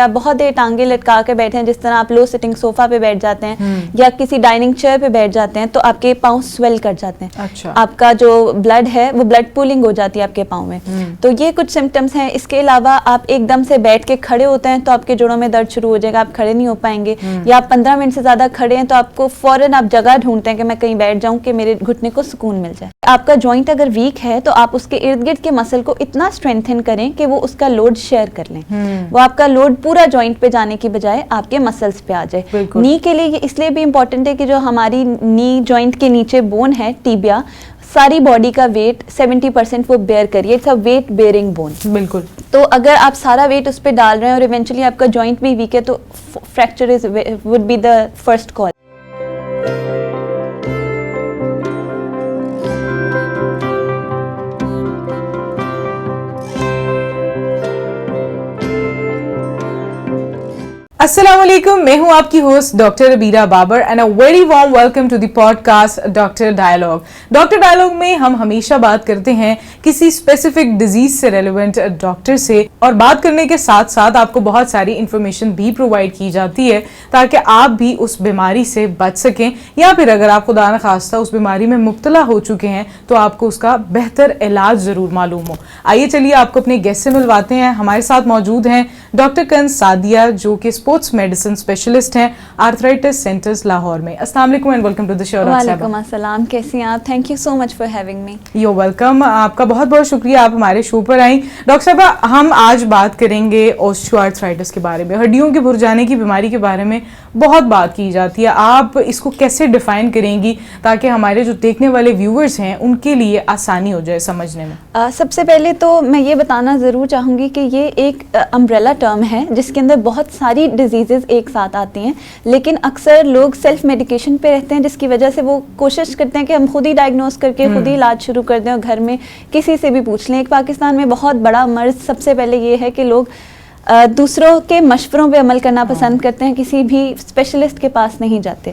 आप बहुत देर टांगे लटका के बैठे हैं, जिस तरह आप लो सिटिंग सोफा पे बैठ जाते हैं या किसी डाइनिंग चेयर पे बैठ जाते हैं, तो आपके पाँव स्वेल कर जाते हैं। अच्छा। आपका जो ब्लड है वो ब्लड पूलिंग हो जाती है आपके पाँव में। तो ये कुछ सिम्टम्स हैं। इसके अलावा आप एकदम से बैठ के खड़े होते हैं तो आपके जोड़ों में दर्द शुरू हो जाएगा, आप खड़े नहीं हो पाएंगे। या आप 15 मिनट से ज्यादा खड़े हैं तो आपको फौरन आप जगह ढूंढते हैं कि मैं कहीं बैठ जाऊं कि मेरे घुटने को सुकून मिल जाए। आपका जॉइंट अगर वीक है तो आप उसके इर्द गिर्द के मसल को इतना स्ट्रेंथन करें कि वो उसका लोड शेयर कर लें। वो आपका लोड पूरा जॉइंट पे जाने की बजाय आपके मसल्स पे आ जाए। नी के लिए ये इसलिए भी इंपॉर्टेंट है कि जो हमारी नी जॉइंट के नीचे बोन है, टिबिया, सारी बॉडी का वेट 70% वो बेयर करिए। It's a weight bearing bone. बिल्कुल। तो अगर आप सारा वेट उस पर डाल रहे हैं और इवेंचुअली आपका जॉइंट भी वीक है तो fracture would be the first call. अस्सलाम वालेकुम, मैं हूं आपकी host doctor Abeera Babar and a very warm welcome to the podcast Doctor Dialogue. Doctor Dialogue में हम हमेशा बात करते हैं किसी स्पेसिफिक डिजीज से रेलेवेंट डॉक्टर से, और बात करने के साथ साथ आपको बहुत सारी इंफॉर्मेशन भी प्रोवाइड की जाती है ताकि आप भी उस बीमारी से बच सकें, या फिर अगर आप खुदा न खास्ता उस बीमारी में मुब्तला हो चुके हैं तो आपको उसका बेहतर इलाज जरूर मालूम हो। आइए चलिए आपको अपने गेस्ट से मिलवाते हैं। हमारे साथ मौजूद हैं डॉक्टर कंस सादिया, जो कि स्पोर्ट्स मेडिसिन स्पेशलिस्ट हैं आर्थराइटिस सेंटर्स लाहौर में। अस्सलाम वालेकुम and welcome to the show. वालेकुम अस्सलाम, कैसी हैं आप? Thank you so much for having me. You welcome, आपका बहुत बहुत शुक्रिया आप हमारे शो पर आई। डॉक्टर साहबा, हम आज बात करेंगे ऑस्टियोआर्थराइटिस के बारे में। हड्डियों के भुर जाने की बीमारी के बारे में बहुत बात की जाती है, आप इसको कैसे डिफाइन करेंगी ताकि हमारे जो देखने वाले व्यूअर्स हैं उनके लिए आसानी हो जाए समझने में? सबसे पहले तो मैं ये बताना ज़रूर चाहूँगी कि ये एक अम्ब्रेला टर्म है जिसके अंदर बहुत सारी डिजीज़ेस एक साथ आती हैं, लेकिन अक्सर लोग सेल्फ मेडिकेशन पे रहते हैं, जिसकी वजह से वो कोशिश करते हैं कि हम खुद ही डायग्नोस करके खुद ही इलाज शुरू कर दें और घर में किसी से भी पूछ लें। एक पाकिस्तान में बहुत बड़ा मर्ज सबसे पहले ये है कि लोग दूसरों के मशवरों पे अमल करना पसंद करते हैं, किसी भी स्पेशलिस्ट के पास नहीं जाते,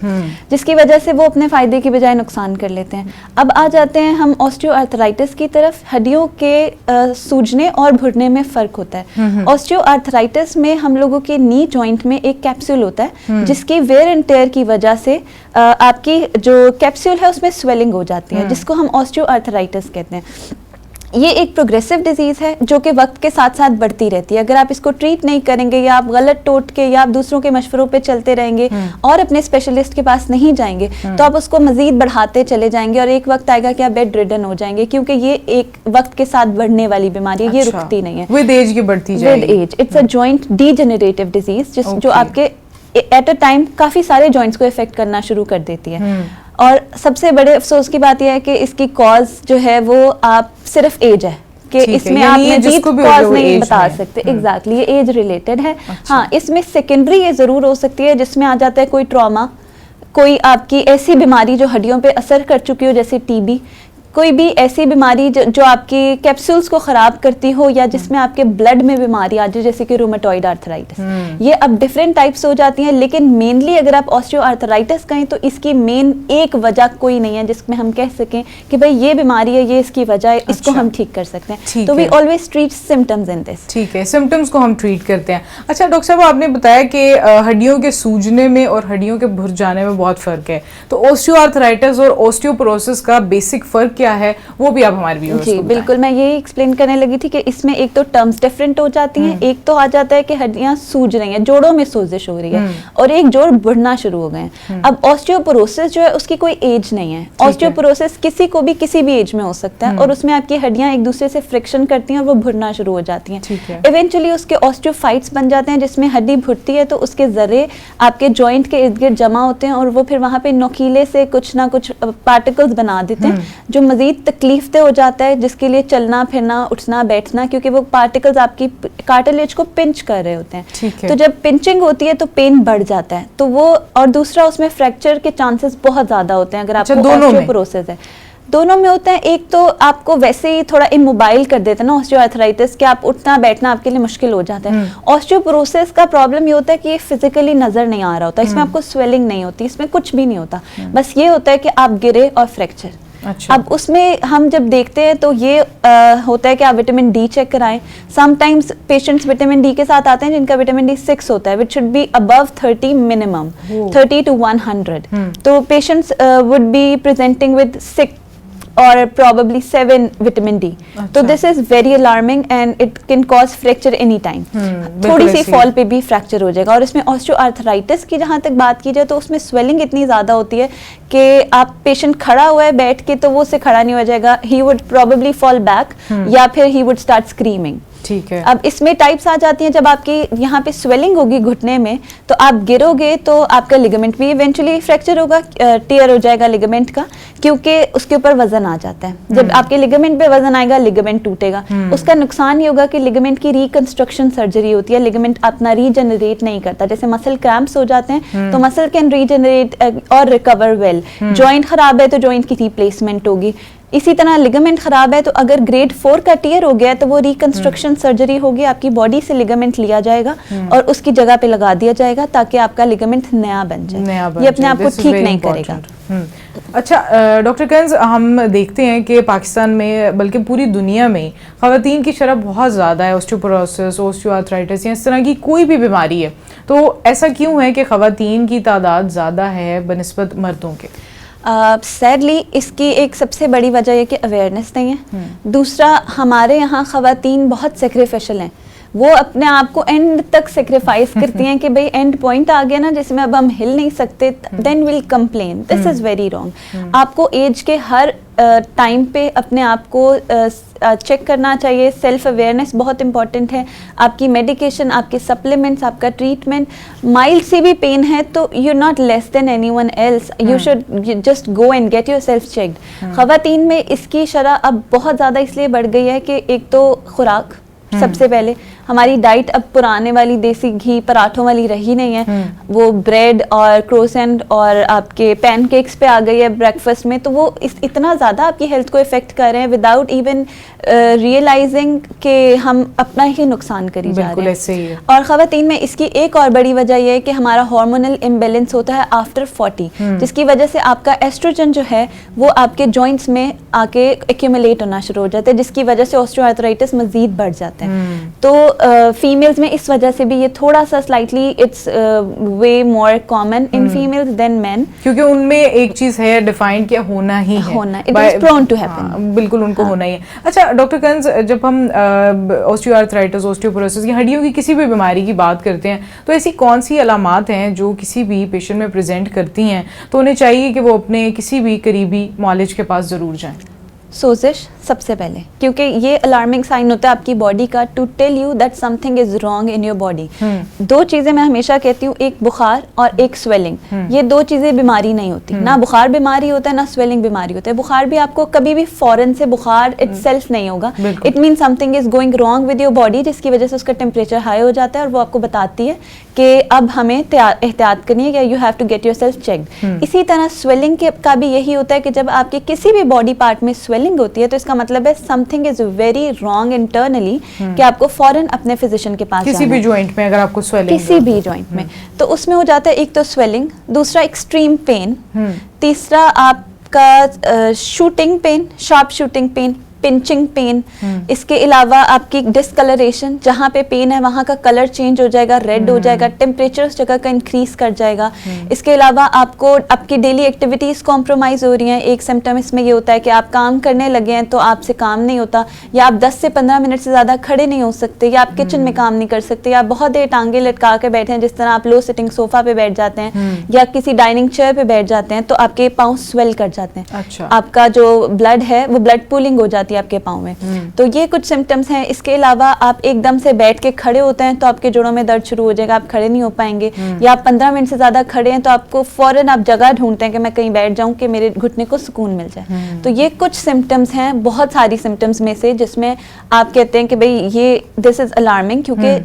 जिसकी वजह से वो अपने फ़ायदे की बजाय नुकसान कर लेते हैं। अब आ जाते हैं हम ऑस्टियोआर्थराइटिस की तरफ। हड्डियों के सूजने और भुरने में फ़र्क होता है। ऑस्टियोआर्थराइटिस में हम लोगों के नी जॉइंट में एक कैप्सूल होता है जिसकी वेयर एंड टेयर की वजह से आपकी जो कैप्सूल है उसमें स्वेलिंग हो जाती है, जिसको हम ऑस्टियोआर्थराइटिस कहते हैं। ये एक प्रोग्रेसिव डिजीज़ है जो कि वक्त के साथ साथ बढ़ती रहती है। अगर आप इसको ट्रीट नहीं करेंगे या आप गलत टोट के या आप दूसरों के मशवरों पे चलते रहेंगे और अपने स्पेशलिस्ट के पास नहीं जाएंगे तो आप उसको मजीद बढ़ाते चले जाएंगे और एक वक्त आएगा कि आप बेड रिडन हो जाएंगे, क्योंकि ये एक वक्त के साथ बढ़ने वाली बीमारी है। ये रुकती नहीं है, विद एज की बढ़ती जाएगी। With age it's a joint degenerative disease जो आपके एट अ टाइम काफ़ी सारे जॉइंट्स को इफेक्ट करना शुरू कर देती है। और सबसे बड़े अफसोस की बात यह है कि इसकी कॉज जो है वो आप सिर्फ एज है कि इसमें आप मजीद कॉज नहीं बता सकते। एग्जैक्टली, ये एज रिलेटेड है। हाँ, इसमें सेकेंडरी ये जरूर हो सकती है जिसमें आ जाता है कोई ट्रॉमा, कोई आपकी ऐसी बीमारी जो हड्डियों पे असर कर चुकी हो जैसे टीबी, कोई भी ऐसी बीमारी जो आपकी कैप्सूल्स को खराब करती हो या जिसमें आपके ब्लड में बीमारी आ जाए जैसे कि रूमेटॉइड आर्थराइटिस। ये अब डिफरेंट टाइप्स हो जाती हैं, लेकिन मेनली अगर आप ऑस्टियोआर्थराइटिस कहें तो इसकी मेन एक वजह कोई नहीं है जिसमें हम कह सकें कि भाई ये बीमारी है, ये इसकी वजह है, इसको हम ठीक कर सकते हैं। तो we always treat symptoms in this. ठीक है, सिम्टम्स को हम ट्रीट करते हैं। अच्छा डॉक्टर साहब, आपने बताया कि हड्डियों के सूजने में और हड्डियों के भुर जाने में बहुत फर्क है, तो ऑस्टियोआर्थराइटिस और ऑस्टियोपोरोसिस का बेसिक फर्क क्या है वो भी आप हमारे व्यूअर्स को बताएं। बिल्कुल, मैं यही एक्सप्लेन करने लगी थी कि इसमें एक तो टर्म्स डिफरेंट हो जाती हैं। एक तो आ जाता है कि हड्डियां सूज रही हैं, जोड़ों में सोजिश हो रही है, और एक जोड़ बढ़ना शुरू हो गए हैं। अब ऑस्टियोपोरोसिस जो है उसकी कोई एज नहीं है। ऑस्टियोपोरोसिस किसी को भी किसी भी एज में हो सकता है और उसमें आपकी हड्डियां एक दूसरे से फ्रिक्शन करती हैं और वो भुरना शुरू हो जाती हैं। इवेंचुअली उसके ऑस्टियोफाइट्स बन जाते हैं जिसमें हड्डी भुरती है तो उसके जर्रे आपके जॉइंट के इर्द गिर्द जमा होते हैं और वो फिर वहां पे नोकीले से कुछ ना कुछ पार्टिकल्स बना देते हैं जो मजीद तकलीफ दे हो जाता है, जिसके लिए चलना फिरना उठना बैठना, क्योंकि वो पार्टिकल्स आपकी कार्टिलेज को पिंच कर रहे होते हैं। तो जब पिंचिंग होती है तो पेन बढ़ जाता है, तो वो, और दूसरा उसमें फ्रैक्चर के चांसेस बहुत ज्यादा होते हैं अगर आपको ऑस्टियोपोरोसिस है। दोनों में होता है। एक तो आपको वैसे ही थोड़ा इमोबाइल कर देता है ना ऑस्टियोआर्थराइटिस, कि आप उठना बैठना आपके लिए मुश्किल हो जाता है। ऑस्टियोपोरोसिस का प्रॉब्लम ये होता है कि ये फिजिकली नजर नहीं आ रहा होता, इसमें आपको स्वेलिंग नहीं होती, इसमें कुछ भी नहीं होता, बस ये होता है कि आप गिरे और फ्रैक्चर। अच्छा। अब उसमें हम जब देखते हैं तो ये होता है कि आप विटामिन डी चेक कराएं। समटाइम्स पेशेंट्स विटामिन डी के साथ आते हैं जिनका विटामिन डी 6 होता है, which should be above 30 minimum, 30 to 100। तो patients would be presenting with 6 और probably 7 विटामिन डी। तो this is very alarming and it can cause fracture any time. थोड़ी सी फॉल पे भी फ्रैक्चर हो जाएगा। और इसमें ऑस्टियोआर्थराइटिस की जहाँ तक बात की जाए तो उसमें स्वेलिंग इतनी ज़्यादा होती है कि आप पेशेंट खड़ा हुआ है बैठ के तो वो उससे खड़ा नहीं हो जाएगा, he would probably fall back या फिर ही वुड स्टार्ट स्क्रीमिंग। ठीक है। अब इसमें टाइप्स आ जाती हैं, जब आपकी यहाँ पे स्वेलिंग होगी घुटने में तो आप गिरोगे तो आपका लिगामेंट भी इवेंचुअली फ्रैक्चर होगा, टीयर हो जाएगा लिगामेंट का, क्योंकि उसके ऊपर वजन आ जाता है। जब आपके लिगामेंट पे वजन आएगा लिगामेंट टूटेगा। उसका नुकसान ये होगा कि लिगामेंट की रिकंस्ट्रक्शन सर्जरी होती है, लिगामेंट अपना रीजनरेट नहीं करता। जैसे मसल क्रैम्प्स हो जाते हैं तो मसल कैन रीजनरेट और रिकवर वेल। जॉइंट खराब है तो जॉइंट की रिप्लेसमेंट होगी। इसी तरह लिगामेंट खराब है तो अगर ग्रेड 4 का टीयर हो गया है तो वो रिकंस्ट्रक्शन सर्जरी होगी, आपकी बॉडी से लिगामेंट लिया जाएगा और उसकी जगह पे लगा दिया जाएगा ताकि आपका लिगामेंट नया बन जाए। ये अपने आप को ठीक नहीं करेगा। अच्छा डॉक्टर कंज, हम देखते हैं कि पाकिस्तान में बल्कि पूरी दुनिया में ख़वातीन की शरह बहुत ज़्यादा है। ऑस्टियोपोरोसिस, ऑस्टियोआर्थराइटिस या इस तरह की कोई भी बीमारी है, तो ऐसा क्यों है कि ख़वातीन की तादाद ज़्यादा है बनिस्बत मर्दों के? सैडली इसकी एक सबसे बड़ी वजह यह कि अवेयरनेस नहीं है। दूसरा, हमारे यहाँ ख़वातीन बहुत सेक्रीफिशियल हैं, वो अपने आप को एंड तक सेक्रीफाइस करती हैं कि भाई एंड पॉइंट आ गया ना जिसमें अब हम हिल नहीं सकते, then will complain. This is very wrong. आपको एज के हर टाइम पे अपने आप को चेक करना चाहिए। सेल्फ अवेयरनेस बहुत इंपॉर्टेंट है। आपकी मेडिकेशन, आपके सप्लीमेंट्स, आपका ट्रीटमेंट, माइल्ड से भी पेन है तो you are not less than anyone else, you should just go and get yourself checked. ख़वातीन में इसकी शरह अब बहुत ज़्यादा इसलिए बढ़ गई है कि एक तो खुराक, सबसे पहले हमारी डाइट अब पुराने वाली देसी घी पराठों वाली रही नहीं है। वो ब्रेड और क्रोसेंट और आपके पैनकेक्स पे आ गई है ब्रेकफास्ट में, तो वो इतना ज़्यादा आपकी हेल्थ को इफेक्ट कर रहे हैं विदाउट इवन रियलाइजिंग कि हम अपना ही नुकसान करी जा रहे हैं। ऐसे ही है। और ख़वातीन में इसकी एक और बड़ी वजह यह है कि हमारा हार्मोनल इम्बेलेंस होता है आफ्टर 40, जिसकी वजह से आपका एस्ट्रोजन जो है वो आपके जॉइंट्स में आके एक्यूमुलेट होना शुरू हो जाता है, जिसकी वजह से ऑस्टियोआर्थराइटिस मजीद बढ़ जाता है। तो फीमेल्स में इस वजह से भी ये थोड़ा सा slightly it's way more common in females than men, क्योंकि उनमें एक चीज है डिफाइंड क्या होना ही है, होना, it is prone to happen. बिल्कुल उनको होना ही है। अच्छा डॉक्टर कंज, जब हम ऑस्टियोआर्थराइटिस, ऑस्टियोपोरोसिस या हड्डियों की किसी भी बीमारी की बात करते हैं तो ऐसी कौन सी अलामात हैं जो किसी भी पेशेंट में प्रेजेंट करती हैं तो उन्हें चाहिए कि वो अपने किसी भी करीबी मॉलिज के पास जरूर जाएं? सोजिश सबसे पहले, क्योंकि ये अलार्मिंग साइन होता है आपकी बॉडी का to tell you that something is wrong in your body. दो चीजें मैं हमेशा कहती हूँ, एक बुखार और एक स्वेलिंग। ये दो चीजें बीमारी नहीं होती, ना बुखार बीमारी होता है ना स्वेलिंग बीमारी होता है। बुखार भी आपको कभी भी फौरन से बुखार इटसेल्फ नहीं होगा, it mean something is going wrong with your body, जिसकी वजह से उसका टेम्परेचर हाई हो जाता है और वो आपको बताती है कि अब हमें एहतियात करनी है, you have to get yourself checked. इसी तरह स्वेलिंग का भी यही होता है कि जब आपके किसी भी बॉडी पार्ट में स्वेलिंग होती है तो इसका मतलब है something is very wrong internally, कि आपको फौरन अपने फिजिशियन के पास किसी भी जॉइंट में अगर आपको स्वेलिंग, किसी भी जॉइंट में, तो उसमें हो जाता है एक तो स्वेलिंग, दूसरा एक्सट्रीम पेन, तीसरा आपका shooting pain, sharp shooting pain, pinching pain. इसके अलावा आपकी डिस्कलरेशन, जहाँ पे पेन है वहाँ का कलर चेंज हो जाएगा, रेड हो जाएगा, टेम्परेचर उस जगह का इंक्रीज कर जाएगा। इसके अलावा आपको आपकी डेली एक्टिविटीज कॉम्प्रोमाइज हो रही हैं। एक सिम्टम इसमें ये होता है कि आप काम करने लगे हैं तो आपसे काम नहीं होता, या आप 10 से 15 मिनट से ज़्यादा खड़े नहीं हो सकते, या आप किचन में काम नहीं कर सकते, या आप बहुत देर टांगे लटका के बैठे हैं, जिस तरह आप लो सिटिंग सोफा पे बैठ जाते हैं या किसी डाइनिंग चेयर पे बैठ जाते हैं तो आपके पाँव स्वेल कर जाते हैं। अच्छा। आपका जो ब्लड है वो ब्लड पूलिंग हो जाती है आपके पाँव में। तो ये कुछ सिम्टम्स हैं। इसके अलावा आप एकदम से बैठ के खड़े होते हैं तो आपके जोड़ों में दर्द शुरू हो जाएगा, आप खड़े नहीं हो पाएंगे, या आप 15 मिनट से ज्यादा खड़े हैं तो आपको फौरन आप जगह ढूंढते हैं कि मैं कहीं बैठ जाऊं कि मेरे घुटने को सुकून मिल जाए। तो ये कुछ सिम्टम्स हैं बहुत सारी सिम्टम्स में से जिसमें आप कहते हैं कि भाई ये दिस इज अलार्मिंग, क्योंकि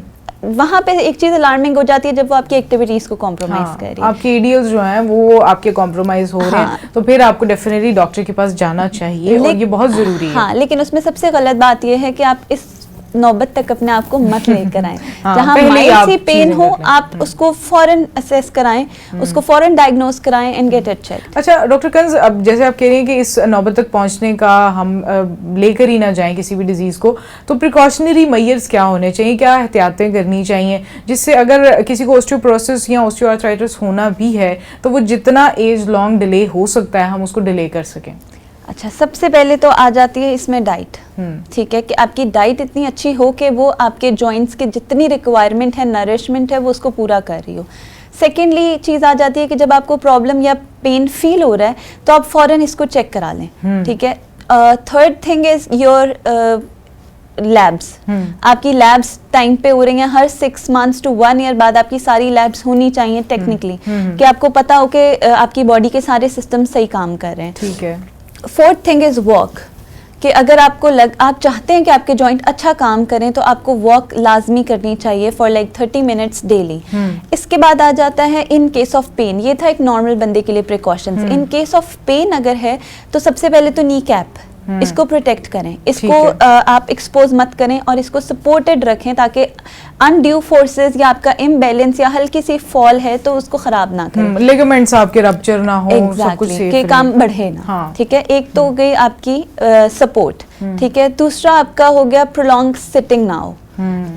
वहाँ पे एक चीज अलार्मिंग हो जाती है जब वो आपकी एक्टिविटीज को कॉम्प्रोमाइज कर रही है। आपके आइडियल्स जो हैं वो आपके कॉम्प्रोमाइज हो रहे हैं तो फिर आपको डेफिनेटली डॉक्टर के पास जाना चाहिए और ये बहुत जरूरी है। हाँ, लेकिन उसमें सबसे गलत बात ये है कि आप इस नौबत तक अपने आप को मत लेकर आएं। हाँ, जहाँ पहले ही माइल्ड आप सी पेन चीजें हो कर लें। आप उसको फौरन असेस कराएं, उसको फौरन डायग्नोज कराएं एंड गेट इट चेक। अच्छा डॉक्टर कंज, अब जैसे आप कह रही हैं कि इस नौबत तक पहुंचने का हम लेकर ही ना जाएं किसी भी डिजीज को, तो प्रिकॉशनरी मेजर्स क्या होने चाहिए, क्या एहतियातें करनी चाहिए जिससे अगर किसी को ऑस्टियोपोरोसिस या ऑस्टियोआर्थराइटिस होना भी है तो वो जितना एज लॉन्ग डिले हो सकता है हम उसको डिले कर सकें? अच्छा, सबसे पहले तो आ जाती है इसमें डाइट। ठीक है, कि आपकी डाइट इतनी अच्छी हो कि वो आपके जॉइंट्स की जितनी रिक्वायरमेंट है, नरिशमेंट है, वो उसको पूरा कर रही हो। सेकेंडली चीज़ आ जाती है कि जब आपको प्रॉब्लम या पेन फील हो रहा है तो आप फौरन इसको चेक करा लें। ठीक है। Third thing is your labs. आपकी लैब्स टाइम पे हो रही हैं, हर 6 months to 1 year बाद आपकी सारी लैब्स होनी चाहिए टेक्निकली, कि आपको पता हो कि आपकी बॉडी के सारे सिस्टम सही काम कर रहे हैं। ठीक है। फोर्थ थिंग इज वॉक, कि अगर आपको आप चाहते हैं कि आपके जॉइंट अच्छा काम करें तो आपको वॉक लाजमी करनी चाहिए फॉर लाइक 30 minutes डेली। इसके बाद आ जाता है इन केस ऑफ पेन। ये था एक नॉर्मल बंदे के लिए precautions. In case of pain अगर है तो सबसे पहले तो नी कैप, इसको प्रोटेक्ट करें, इसको आप एक्सपोज मत करें और इसको सपोर्टेड रखें ताकि अनड्यू फोर्सेस या आपका इम्बैलेंस या हल्की सी फॉल है तो उसको खराब ना करें, लिगामेंट्स आपके रप्चर ना हो, सब कुछ एग्जैक्टली, सेफ के रहे। काम बढ़े ना। हाँ। ठीक है, एक तो हो गई आपकी सपोर्ट। ठीक है, दूसरा आपका हो गया प्रोलॉन्ग सिटिंग ना हो।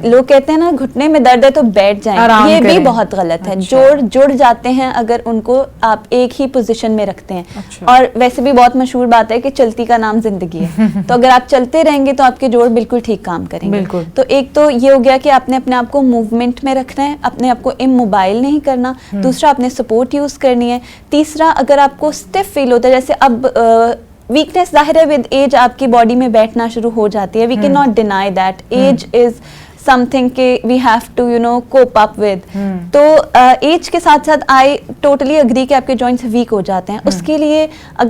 लोग कहते हैं ना घुटने में दर्द है तो बैठ जाएं, आराम ये भी करें। बहुत गलत है। अच्छा। जुड़ जाते हैं अगर उनको आप एक ही पोजीशन में रखते हैं। अच्छा। और वैसे भी बहुत मशहूर बात है कि चलती का नाम जिंदगी है। तो अगर आप चलते रहेंगे तो आपके जोड़ बिल्कुल ठीक काम करेंगे। बिल्कुल। तो एक तो ये हो गया कि आपने अपने आप को मूवमेंट में रखना है, अपने आप को इमोबाइल नहीं करना। दूसरा, आपने सपोर्ट यूज करनी है। तीसरा, अगर आपको स्टिफ फील होता है, जैसे अब वीकनेस जाहिर है विद एज आपकी बॉडी में बैठना शुरू हो जाती है। We can not deny that age is something के we have to cope up with. तो एज के साथ साथ आई टोटली अग्री कि आपके जॉइंट्स वीक हो जाते हैं। उसके लिए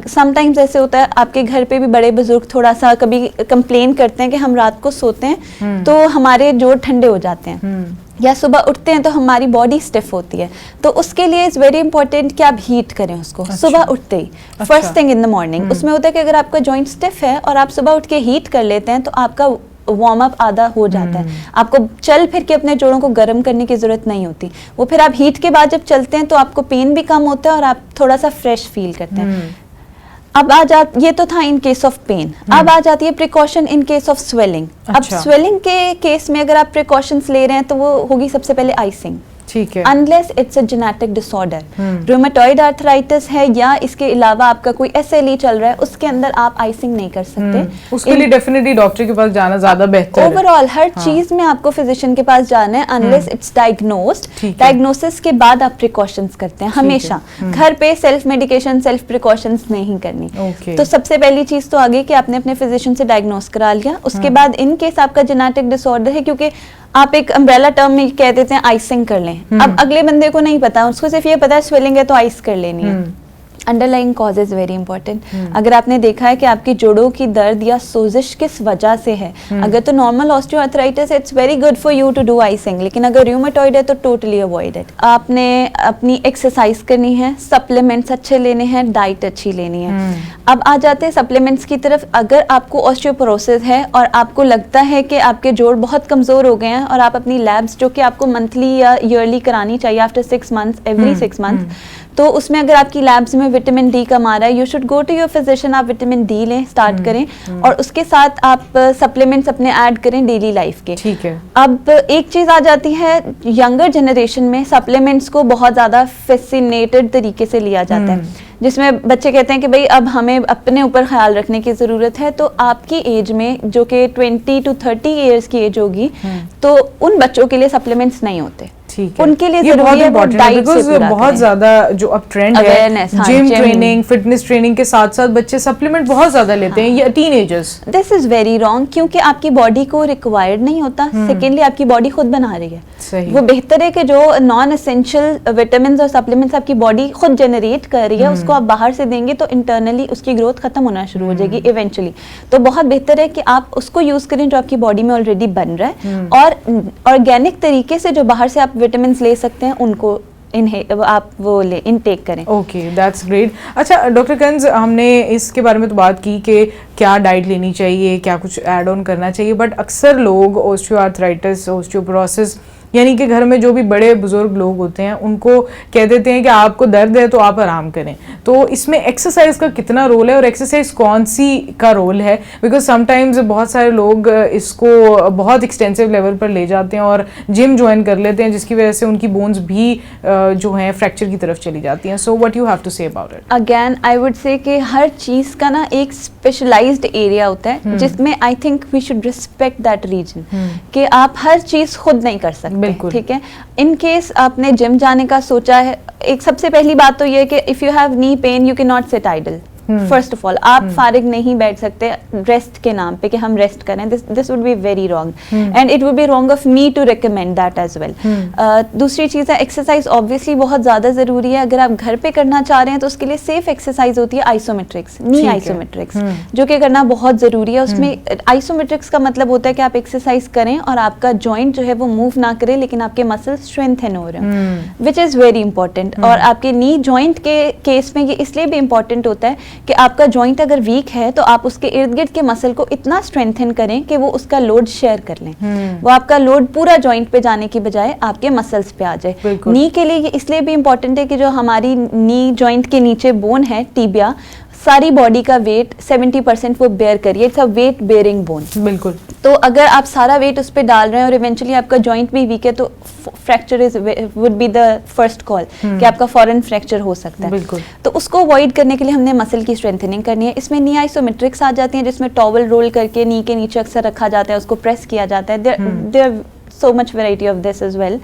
समटाइम्स ऐसे होता है, आपके घर पे भी बड़े बुजुर्ग थोड़ा सा कभी कंप्लेन करते हैं कि हम रात को सोते हैं तो हमारे जोड़ ठंडे हो जाते हैं, या सुबह उठते हैं तो हमारी बॉडी स्टिफ होती है। तो उसके लिए इज़ वेरी इंपॉर्टेंट कि आप हीट करें उसको। अच्छा। सुबह उठते ही first thing in the morning. उसमें होता है कि अगर आपका जॉइंट स्टिफ है और आप सुबह उठ के हीट कर लेते हैं तो आपका वार्म अप आधा हो जाता है। आपको चल फिर के अपने जोड़ों को गर्म करने की जरूरत नहीं होती। वो फिर आप हीट के बाद जब चलते हैं तो आपको पेन भी कम होता है और आप थोड़ा सा फ्रेश फील करते हैं। अब ये तो था इन केस ऑफ पेन। अब आ जाती है precaution in case of swelling. अच्छा। अब स्वेलिंग के केस में अगर आप प्रिकॉशंस ले रहे हैं तो वो होगी सबसे पहले आइसिंग। ठीक है। Unless it's a genetic disorder, rheumatoid arthritis है या इसके अलावा आपका कोई SLE चल रहा है, उसके अंदर आप आइसिंग नहीं कर सकते। उसके लिए डेफिनेटली डॉक्टर के पास जाना ज्यादा बेहतर है। ओवरऑल हर चीज में आपको फिजिशियन के पास जाना है अनलेस इट्स डायग्नोस्ड। ठीक है। डायग्नोसिस के बाद आप प्रिकॉशंस करते हैं हमेशा। घर पे सेल्फ मेडिकेशन, सेल्फ प्रिकॉशंस नहीं करनी। ओके। तो सबसे पहली चीज तो आ गई कि आपने अपने फिजिशियन से डायग्नोस करा लिया। उसके बाद इन केस आपका जेनेटिक डिसऑर्डर है, क्योंकि आप एक अम्ब्रेला टर्म में कह देते हैं आइसिंग कर लें। अब अगले बंदे को नहीं पता, उसको सिर्फ ये पता है स्वेलिंग है तो आइस कर लेनी है। Underlying cause is very important. अगर आपने देखा है कि आपकी जोड़ों की दर्द या सोजिश किस वजह से है, अगर तो normal osteoarthritis it's very good for you to do icing, लेकिन अगर रूमेटॉइड है तो टोटली अवॉइड इट। आपने अपनी एक्सरसाइज करनी है, सप्लीमेंट्स अच्छे लेने हैं, डाइट अच्छी लेनी है। अब आ जाते हैं सप्लीमेंट्स की तरफ। अगर आपको ऑस्टियोपोरोसिस है और आपको लगता है कि आपके जोड़ बहुत कमजोर हो गए हैं और आप अपनी लैब्स जो कि आपको मंथली या ईयरली करानी चाहिए आफ्टर 6 months, एवरी 6 months, तो उसमें अगर आपकी लैब्स में विटामिन डी कम आ रहा है, you should go to your physician, आप विटामिन डी लें, स्टार्ट करें और उसके साथ आप सप्लीमेंट्स अपने ऐड करें डेली लाइफ के। ठीक है। अब एक चीज आ जाती है, यंगर जनरेशन में सप्लीमेंट्स को बहुत ज्यादा फैसिनेटेड तरीके से लिया जाता है, जिसमें बच्चे कहते हैं कि भाई अब हमें अपने ऊपर ख्याल रखने की जरूरत है। तो आपकी एज में जो कि 20 to 30 years की एज होगी, तो उन बच्चों के लिए सप्लीमेंट्स नहीं होते। ठीक है। उनके लिए ये जरूरी बहुत है वो इम्पोर्टेंट है डाइट से बिकॉज पूरा बहुत करें। ज्यादा जो अब ट्रेंड है Awareness, हाँ, gym gym। Training, fitness training के साथ साथ बच्चे सप्लीमेंट बहुत ज्यादा लेते हैं, ये teenagers. This is very wrong, क्योंकि आपकी बॉडी को रिक्वायर्ड नहीं होता। सेकेंडली आपकी बॉडी खुद बना रही है। सही। वो बेहतर है कि जो नॉन एसेंशियल विटामिन और सप्लीमेंट्स आपकी बॉडी खुद जनरेट कर रही है, उसको आप बाहर से देंगे तो इंटरनली उसकी ग्रोथ खत्म होना शुरू हो जाएगी इवेंचुअली। तो बहुत बेहतर है कि आप उसको यूज करें जो आपकी बॉडी में ऑलरेडी बन रहा है, और ऑर्गेनिक तरीके से जो बाहर से आप विटामिन ले सकते हैं उनको आप वो ले इनटेक करें। Okay, that's great. अच्छा डॉक्टर कंज, हमने इसके बारे में तो बात की कि क्या डाइट लेनी चाहिए, क्या कुछ ऐड ऑन करना चाहिए, बट अक्सर लोग ऑस्टियोआर्थराइटिस, ऑस्टियोपोरोसिस, यानी कि घर में जो भी बड़े बुजुर्ग लोग होते हैं उनको कह देते हैं कि आपको दर्द है तो आप आराम करें। तो इसमें एक्सरसाइज का कितना रोल है और एक्सरसाइज कौन सी का रोल है? बिकॉज समटाइम्स बहुत सारे लोग इसको बहुत एक्सटेंसिव लेवल पर ले जाते हैं और जिम ज्वाइन कर लेते हैं, जिसकी वजह से उनकी बोन्स भी जो हैं फ्रैक्चर की तरफ चली जाती हैं। So what you have to say about it? Again I would say कि हर चीज़ का ना एक स्पेशलाइज्ड एरिया होता है जिसमें I think we should respect that reason, कि आप हर चीज़ खुद नहीं कर सकते। ठीक है, इन केस आपने जिम जाने का सोचा है, एक सबसे पहली बात तो ये है कि if you have knee pain you can not sit idle. First of all आप फारिग नहीं बैठ सकते रेस्ट के नाम पे कि हम रेस्ट करें। This would be very wrong and it would be wrong of me to recommend that as well. दूसरी चीज़ है एक्सरसाइज ऑब्वियसली बहुत ज़्यादा ज़रूरी है। अगर आप घर पे करना चाह रहे हैं तो उसके लिए सेफ एक्सरसाइज होती है आइसोमेट्रिक्स, नी आइसोमेट्रिक्स, जो कि करना बहुत ज़रूरी है। उसमें आइसोमेट्रिक्स का मतलब होता है कि आप एक्सरसाइज करें और आपका जॉइंट जो है वो मूव ना करे लेकिन आपके मसल स्ट्रेंथन हो रहे हैं, विच इज़ वेरी इंपॉर्टेंट। और आपके नी जॉइंट के केस में ये इसलिए भी इंपॉर्टेंट होता है कि आपका जॉइंट अगर वीक है तो आप उसके इर्द गिर्द के मसल को इतना स्ट्रेंथन करें कि वो उसका लोड शेयर कर लें, वो आपका लोड पूरा जॉइंट पे जाने की बजाय आपके मसल्स पे आ जाए। नी के लिए ये इसलिए भी इंपॉर्टेंट है कि जो हमारी नी जॉइंट के नीचे बोन है टीबिया, सारी बॉडी का वेट 70% वो बेयर करिए, it's a weight bearing bone. बिल्कुल। तो अगर आप सारा वेट उस पर डाल रहे हैं और इवेंचुअली आपका जॉइंट भी वीक है तो fracture is would be the first call कि आपका फॉरन फ्रैक्चर हो सकता है। बिल्कुल। तो उसको अवॉइड करने के लिए हमने मसल की स्ट्रेंथनिंग करनी है। इसमें नी आइसोमेट्रिक्स आ जाती हैं जिसमें टॉवल रोल करके नी के नीचे अक्सर रखा जाता है, उसको प्रेस किया जाता है। There so much variety of this as well.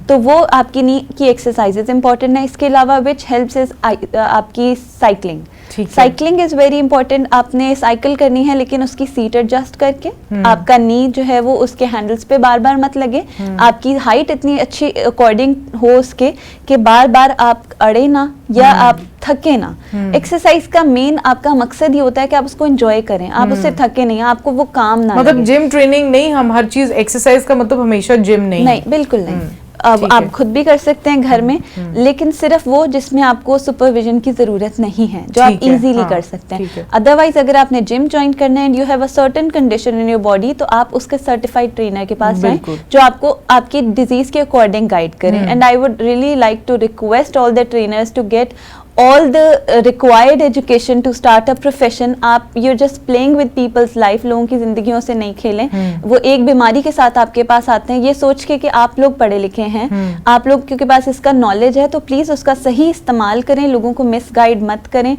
तो वो आपकी नी की एक्सरसाइजेज इंपॉर्टेंट है। इसके अलावा विच हेल्प्स इज आपकी cycling. Cycling is very important. आपने साइकिल करनी है लेकिन उसकी सीट एडजस्ट करके आपका नी जो है वो उसके हैंडल्स पे बार बार मत लगे, आपकी हाइट इतनी अच्छी अकॉर्डिंग हो उसके कि बार बार आप अड़े ना या आप थके ना। एक्सरसाइज का मेन आपका मकसद ही होता है कि आप उसको एंजॉय करें, आप उससे थके नहीं, आपको वो काम ना मतलब जिम ट्रेनिंग नहीं, हम हर चीज एक्सरसाइज का मतलब हमेशा जिम नहीं बिल्कुल नहीं। अब आप खुद भी कर सकते हैं घर में, लेकिन सिर्फ वो जिसमें आपको सुपरविजन की जरूरत नहीं है, जो आप इजीली कर सकते हैं। अदरवाइज अगर आपने जिम ज्वाइन करना है and you have a certain condition in your body तो आप उसके सर्टिफाइड ट्रेनर के पास जाएं जो आपको आपकी डिजीज के अकॉर्डिंग गाइड करें। And I would really like to request all the trainers to get all the required education to start a profession. आप you're just playing with people's life, लोगों की जिंदगियों से नहीं खेलें। वो एक बीमारी के साथ आपके पास आते हैं ये सोच के कि आप लोग पढ़े लिखे हैं, आप लोग के पास इसका नॉलेज है, तो प्लीज उसका सही इस्तेमाल करें, लोगों को मिसगाइड मत करें।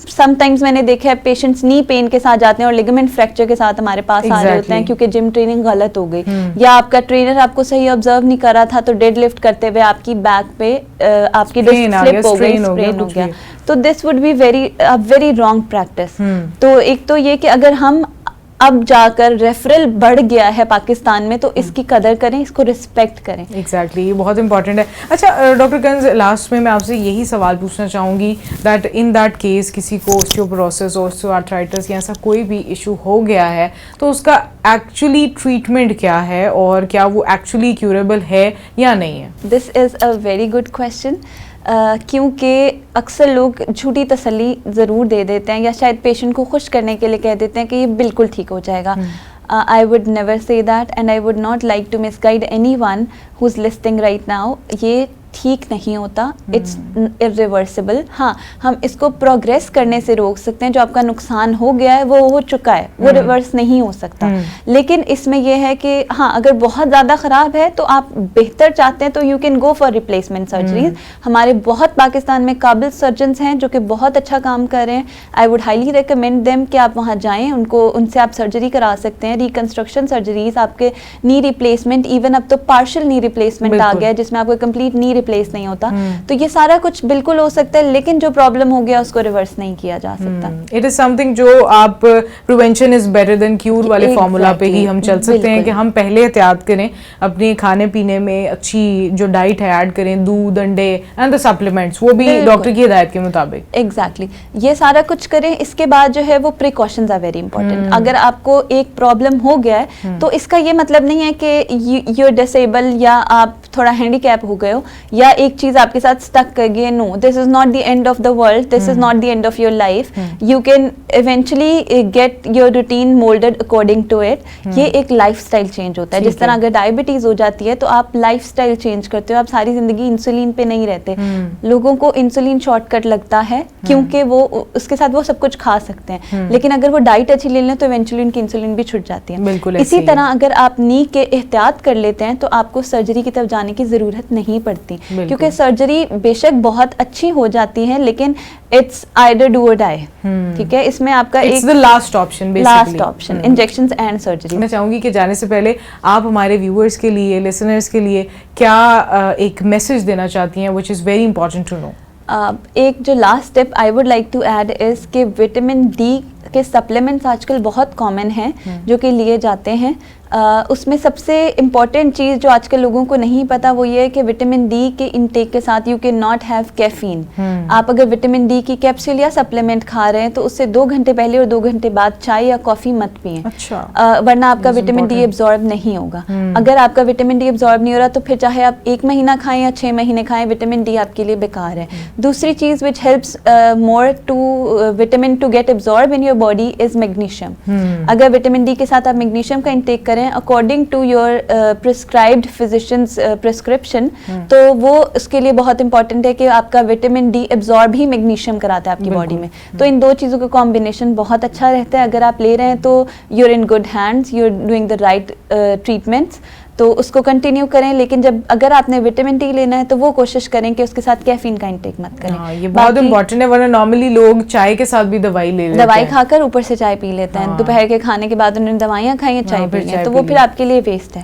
समटाइम्स मैंने देखा है पेशेंट्स नी पेन के साथ जाते हैं और लिगामेंट फ्रैक्चर के साथ हमारे पास आ रहे होते हैं क्योंकि जिम ट्रेनिंग गलत हो गई या आपका ट्रेनर आपको सही ऑब्जर्व नहीं कर रहा था तो डेड लिफ्ट करते हुए आपकी बैक पे आपकी डिस्क स्लिप हो गई, स्ट्रेन हो गया। तो this would be very wrong practice. तो एक तो ये कि अगर हम अब जाकर रेफरल बढ़ गया है पाकिस्तान में तो इसकी कदर करें, इसको रिस्पेक्ट करें। एग्जैक्टली, ये बहुत इंपॉर्टेंट है। अच्छा डॉक्टर कंज, लास्ट में मैं आपसे यही सवाल पूछना चाहूँगी दैट इन दैट केस किसी को ऑस्टियोपोरोसिस, ऑस्टियोआर्थराइटिस या ऐसा कोई भी इशू हो गया है तो उसका एक्चुअली ट्रीटमेंट क्या है और क्या वो एक्चुअली क्यूरेबल है या नहीं है? This is a very good question. क्योंकि अक्सर लोग झूठी तसल्ली ज़रूर दे देते हैं या शायद पेशेंट को खुश करने के लिए कह देते हैं कि ये बिल्कुल ठीक हो जाएगा। I would never say that and I would not like to misguide anyone who's listening right now. ये ठीक नहीं होता, इट्स इरिवर्सिबल। हाँ, हम इसको प्रोग्रेस करने से रोक सकते हैं। जो आपका नुकसान हो गया है वो हो चुका है, वो रिवर्स नहीं हो सकता। लेकिन इसमें यह है कि हाँ, अगर बहुत ज़्यादा ख़राब है तो आप बेहतर चाहते हैं तो you can go for replacement surgeries. हमारे बहुत पाकिस्तान में काबिल सर्जन्स हैं जो कि बहुत अच्छा काम कर रहे हैं। I would highly recommend them कि आप वहाँ जाएँ, उनसे आप सर्जरी करा सकते हैं। रिकन्स्ट्रक्शन सर्जरीज, आपके नी रिप्लेसमेंट, इवन अब तो पार्शियल नी रिप्लेसमेंट आ गया है जिसमें आपको कंप्लीट नी रिप्लेस नहीं होता। तो ये सारा कुछ बिल्कुल हो सकता है, लेकिन जो प्रॉब्लम हो गया उसको रिवर्स नहीं किया जा सकता। इट इज समथिंग जो आप prevention is better than cure वाले फॉर्मूला पे ही हम चल सकते हैं कि हम पहले एहतियात करें, अपने खाने पीने में अच्छी जो डाइट है ऐड करें, दूध, अंडे एंड द सप्लीमेंट्स, वो भी डॉक्टर की हिदायत के मुताबिक। एग्जैक्टली, ये सारा कुछ करें। इसके बाद जो है वो प्रिकॉशंस आर वेरी इंपॉर्टेंट। अगर आपको एक प्रॉब्लम हो गया है तो इसका ये मतलब नहीं है कि यूर डिसेबल या आप थोड़ा हैंडीकैप हो गए हो। या एक चीज आपके साथ स्टक कर गई है, no this is not the end of the world, this is not the end of your life, you can eventually get your routine moulded according to it. ये एक लाइफस्टाइल चेंज होता है। जिस तरह अगर डायबिटीज हो जाती है तो आप लाइफस्टाइल चेंज करते हो, आप सारी जिंदगी इंसुलिन पे नहीं रहते। लोगों को इंसुलिन शॉर्टकट लगता है क्योंकि वो उसके साथ वो सब कुछ खा सकते हैं, लेकिन अगर वो डाइट अच्छी ले लें तो इवेंचुअली उनकी इंसुलिन भी छूट जाती है। बिल्कुल इसी तरह अगर आप नी के एहतियात कर लेते हैं तो आपको सर्जरी की तरफ जाने की जरूरत नहीं पड़ती, क्योंकि सर्जरी बेशक बहुत अच्छी हो जाती है लेकिन इट्स आइदर डू और डाई। ठीक है, इसमें आपका एक last option injections and surgery. मैं चाहूंगी कि जाने से पहले आप हमारे व्यूअर्स के लिए, लिसनर्स के लिए क्या एक मैसेज देना चाहती हैं which is very important to know. एक जो last step I would like to add is कि विटामिन डी के सप्लीमेंट्स आजकल बहुत कॉमन हैं जो कि लिए जाते हैं। उसमें सबसे इम्पॉर्टेंट चीज़ जो आजकल लोगों को नहीं पता वो ये है कि विटामिन डी के इंटेक के साथ you can not have caffeine. आप अगर विटामिन डी की कैप्सूल या सप्लीमेंट खा रहे हैं तो उससे 2 घंटे पहले और 2 घंटे बाद चाय या कॉफ़ी मत पिएं। अच्छा। वरना आपका विटामिन डी एब्जॉर्ब नहीं होगा। अगर आपका विटामिन डी एब्जॉर्ब नहीं हो रहा तो फिर चाहे आप 1 महीना खाएं या 6 महीने खाएं, विटामिन डी आपके लिए बेकार है। दूसरी चीज़ which helps more to vitamin to get absorb in your body is magnesium. अगर विटामिन डी के साथ आप मैग्नीशियम का इंटेक करें according to your prescribed physicians prescription, तो वो उसके लिए बहुत इंपॉर्टेंट है कि आपका विटामिन डी एब्जॉर्ब ही मैग्नीशियम कराता है आपकी बॉडी में। तो इन 2 चीज़ों का कॉम्बिनेशन बहुत अच्छा रहता है। अगर आप ले रहे हैं तो you're in good hands, you're doing the right treatments, तो उसको कंटिन्यू करें। लेकिन जब अगर आपने विटामिन डी लेना है तो वो कोशिश करें कि उसके साथ कैफीन का इंटेक मत करें। ये बहुत इंपॉर्टेंट है, वरना नॉर्मली लोग चाय के साथ भी दवाई ले लेते हैं, दवाई खाकर ऊपर से चाय पी लेते हैं। दोपहर के खाने के बाद उन्होंने दवाइयाँ खाई हैं, चाय पी है, तो वो फिर आपके लिए वेस्ट है।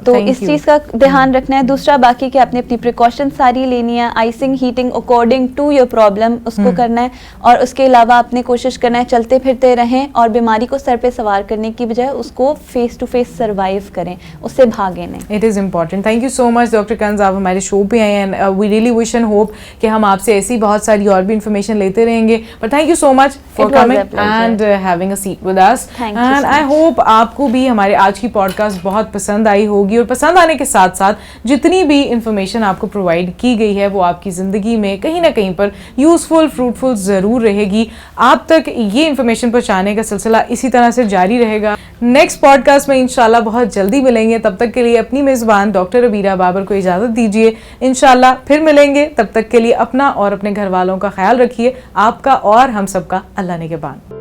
तो इस चीज़ का ध्यान रखना है। दूसरा बाकी कि आपने अपनी प्रिकॉशन सारी लेनी है, icing heating according to your problem उसको करना है, और उसके अलावा आपने कोशिश करना है चलते फिरते रहें और बीमारी को सर पे सवार करने की बजाय उसको फेस टू फेस सर्वाइव करें, उससे भागे नहीं। It is important. Thank you so much doctor कंज, आप हमारे शो पे आए and we really wish and hope कि हम आपसे ऐसी बहुत सारी और भी इंफॉर्मेशन लेते रहेंगे। But thank you so much for coming and having a seat with us, and I hope आपको भी हमारे आज की पॉडकास्ट बहुत पसंद आई होगी। और पसंद आने के साथ साथ जितनी भी इंफॉर्मेशन आपको प्रोवाइड की गई है वो आपकी ज़िंदगी में कहीं ना कहीं पर यूजफुल, फ्रूटफुल ज़रूर रहेगी। आप तक ये इंफॉर्मेशन पहुँचाने का सिलसिला इसी तरह से जारी रहेगा। नेक्स्ट पॉडकास्ट में इंशाल्लाह बहुत जल्दी मिलेंगे। तब तक के लिए अपनी मेज़बान डॉक्टर अबीरा बाबर को इजाज़त दीजिए। इंशाल्लाह फिर मिलेंगे। तब तक के लिए अपना और अपने घर वालों का ख्याल रखिए। आपका और हम सबका अल्लाह निगहबान।